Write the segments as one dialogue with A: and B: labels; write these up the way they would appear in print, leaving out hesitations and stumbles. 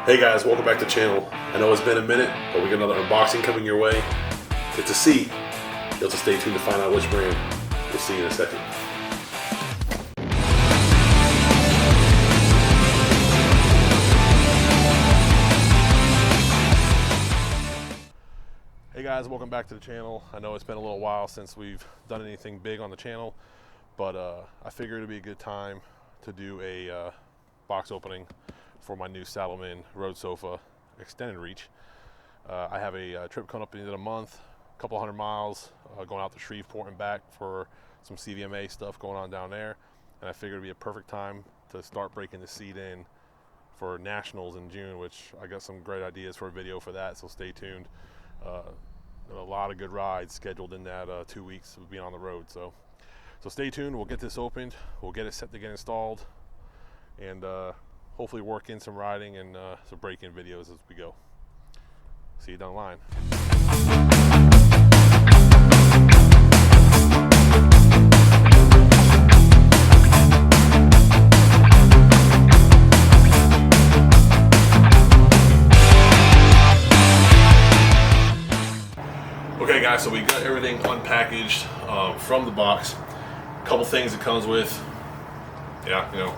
A: Hey guys, welcome back to the channel. I know it's been a minute, but we got another unboxing coming your way. It's a seat. You'll have to stay tuned to find out which brand. We'll see you in a second. Hey guys, welcome back to the channel. I know it's been a little while since we've done anything big on the channel, but I figured it'd be a good time to do a box opening for my new Saddlemen Roadsofa extended reach. I have a trip coming up at the end of the month, a couple 100 miles, going out to Shreveport and back for some CVMA stuff going on down there, and I figured it'd be a perfect time to start breaking the seat in for nationals in June, which I got some great ideas for a video for that, so stay tuned. A lot of good rides scheduled in that 2 weeks of being on the road, so stay tuned. We'll get this opened, we'll get it set to get installed, and hopefully work in some riding and some break-in videos as we go. See you down the line. Okay guys, so we got everything unpackaged from the box. A couple things it comes with.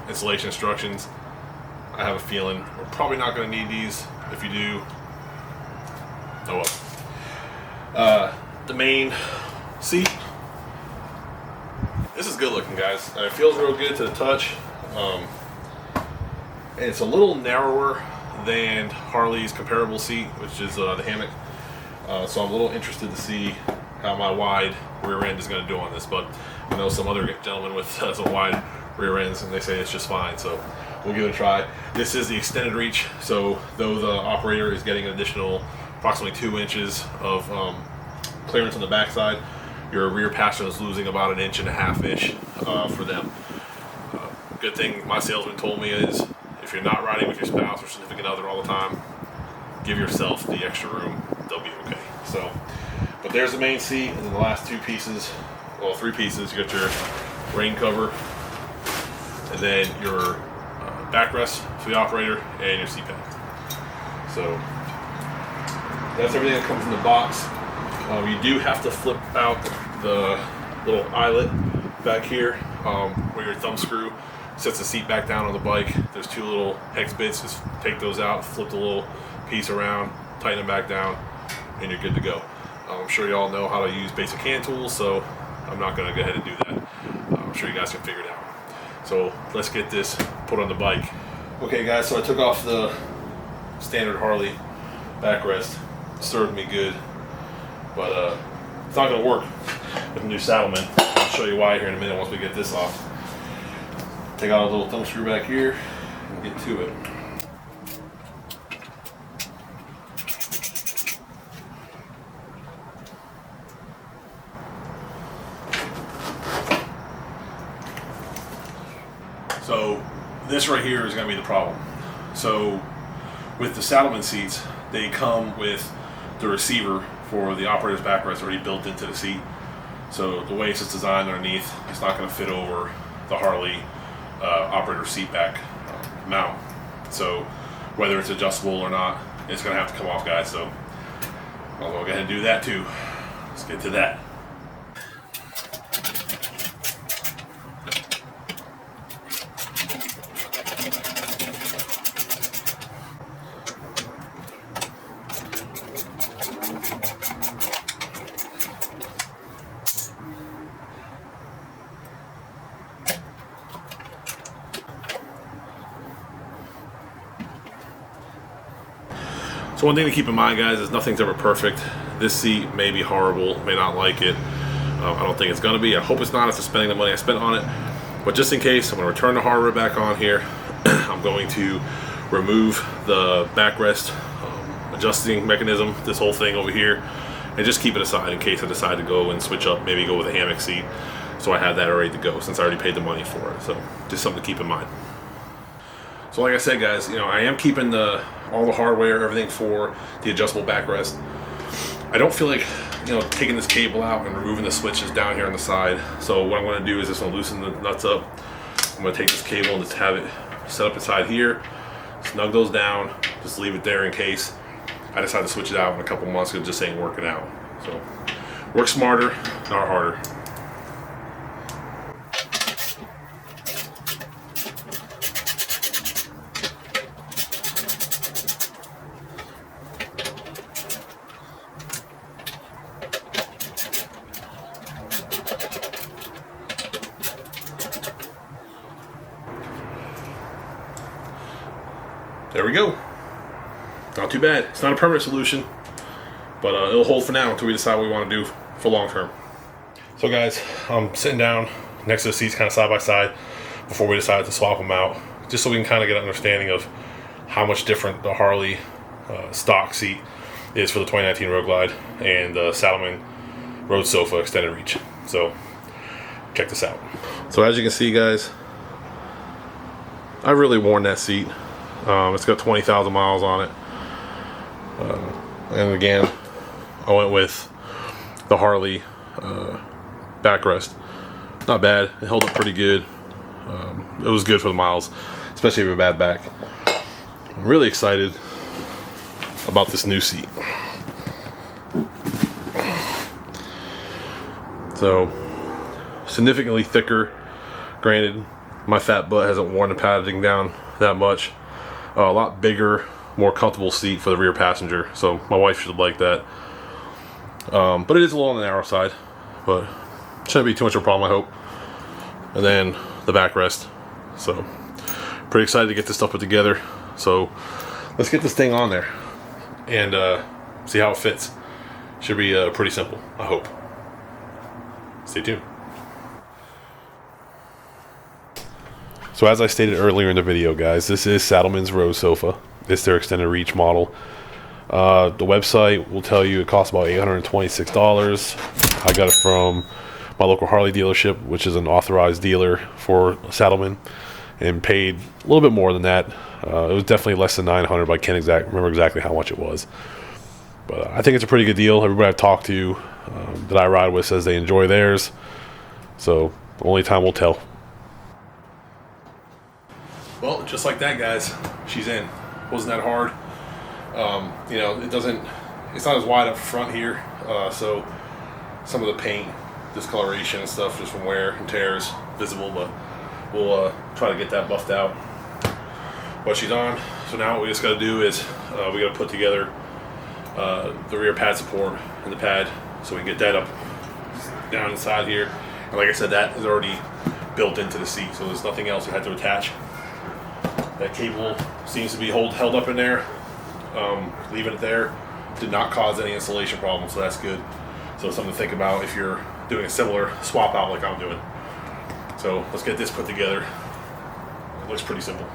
A: Installation instructions. I have a feeling we're probably not going to need these. If you do, oh well. The main seat. This is good looking, guys. It feels real good to the touch. And it's a little narrower than Harley's comparable seat, which is the hammock. So I'm a little interested to see how my wide rear end is going to do on this, but I know some other gentlemen with some wide rear ends and they say it's just fine, so we'll give it a try. This is the extended reach, so though the operator is getting an additional approximately 2 inches of clearance on the backside, your rear passenger is losing about 1.5 inches for them. Good thing my salesman told me is if you're not riding with your spouse or significant other all the time, give yourself the extra room, they'll be okay. So, but there's the main seat, and then the last 2 pieces, well 3 pieces, you got your rain cover, and then your backrest for the operator, and your seat pad. So that's everything that comes in the box. You do have to flip out the little eyelet back here where your thumb screw sets the seat back down on the bike. There's 2 little hex bits. Just take those out, flip the little piece around, tighten them back down, and you're good to go. I'm sure you all know how to use basic hand tools, so I'm not going to go ahead and do that. I'm sure you guys can figure it out. So let's get this put on the bike. Okay guys, so I took off the standard Harley backrest. It served me good, but it's not going to work with the new Saddlemen. I'll show you why here in a minute once we get this off. Take out a little thumb screw back here and get to it. So this right here is going to be the problem. So with the Saddlemen seats, they come with the receiver for the operator's backrest already built into the seat. So the way it's just designed underneath, it's not going to fit over the Harley operator seat back mount. So whether it's adjustable or not, it's going to have to come off, guys. So I'll go ahead and do that too. Let's get to that. So one thing to keep in mind, guys, is nothing's ever perfect. This seat may be horrible, may not like it. I don't think it's going to be. I hope it's not after spending the money I spent on it. But just in case, I'm going to return the hardware back on here. I'm going to remove the backrest adjusting mechanism, this whole thing over here, and just keep it aside in case I decide to go and switch up, maybe go with a hammock seat. So I have that ready to go since I already paid the money for it. So just something to keep in mind. So like I said, guys, I am keeping all the hardware, everything for the adjustable backrest. I don't feel like taking this cable out and removing the switches down here on the side. So what I'm going to do is just going to loosen the nuts up. I'm going to take this cable and just have it set up inside here, snug those down, just leave it there in case I decide to switch it out in a couple months because it just ain't working out. So work smarter, not harder. There we go. Not too bad. It's not a permanent solution, but it'll hold for now until we decide what we want to do for long term. So guys, I'm sitting down next to the seats kind of side by side before we decide to swap them out, just so we can kind of get an understanding of how much different the Harley stock seat is for the 2019 Road Glide and the Saddlemen Roadsofa extended reach. So check this out. So as you can see, guys, I've really worn that seat. It's got 20,000 miles on it. And again, I went with the Harley backrest. Not bad. It held up pretty good. It was good for the miles, especially if you have a bad back. I'm really excited about this new seat. So, significantly thicker. Granted, my fat butt hasn't worn the padding down that much. A lot bigger, more comfortable seat for the rear passenger, so my wife should like that. But it is a little on the narrow side, but shouldn't be too much of a problem, I hope. And then the backrest. So pretty excited to get this stuff put together. So let's get this thing on there and see how it fits. Should be pretty simple, I hope. Stay tuned. So as I stated earlier in the video, guys, this is Saddlemen's Roadsofa. It's their extended reach model. The website will tell you it costs about $826. I got it from my local Harley dealership, which is an authorized dealer for Saddlemen, and paid a little bit more than that. It was definitely less than $900, but I can't remember exactly how much it was. But I think it's a pretty good deal. Everybody I've talked to that I ride with says they enjoy theirs. So only time will tell. Well, just like that, guys, she's in. Wasn't that hard? You know, it's not as wide up front here, so some of the paint discoloration and stuff just from wear and tear is visible, but we'll try to get that buffed out. But she's on, so now what we just got to do is we got to put together the rear pad support and the pad so we can get that up down inside here. And like I said, that is already built into the seat, so there's nothing else we had to attach. That cable seems to be held up in there. Leaving it there did not cause any installation problems, so that's good. So it's something to think about if you're doing a similar swap out like I'm doing. So let's get this put together. It looks pretty simple.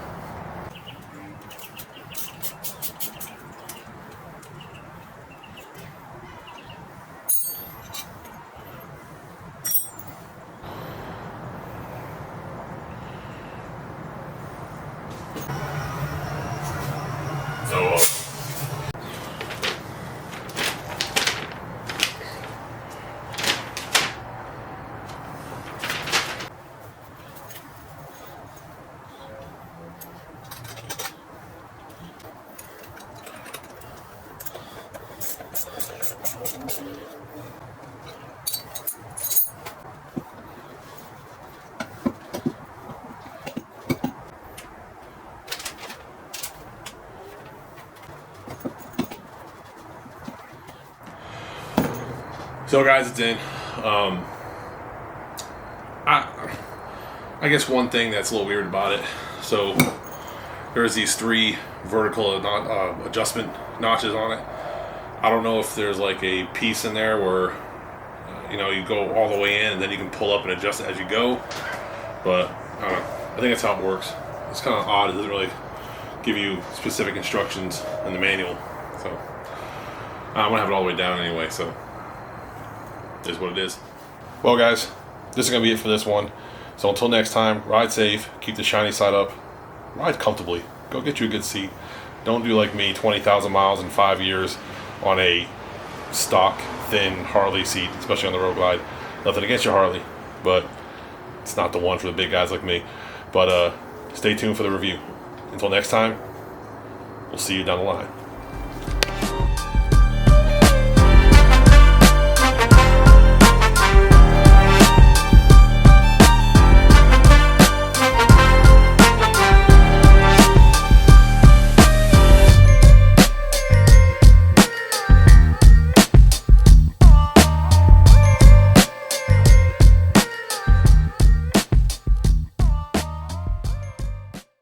A: So guys, it's in. I guess one thing that's a little weird about it, so there's these 3 vertical adjustment notches on it. I don't know if there's like a piece in there where you know, you go all the way in and then you can pull up and adjust it as you go, but I don't know. I think that's how it works. It's kind of odd. It doesn't really give you specific instructions in the manual, so I'm gonna have it all the way down anyway, so it is what it is. Well guys, this is gonna be it for this one. So until next time, ride safe, keep the shiny side up, ride comfortably, go get you a good seat. Don't do like me, 20,000 miles in 5 years on a stock thin Harley seat, especially on the Road Glide. Nothing against your Harley, but it's not the one for the big guys like me. But stay tuned for the review. Until next time, We'll see you down the line.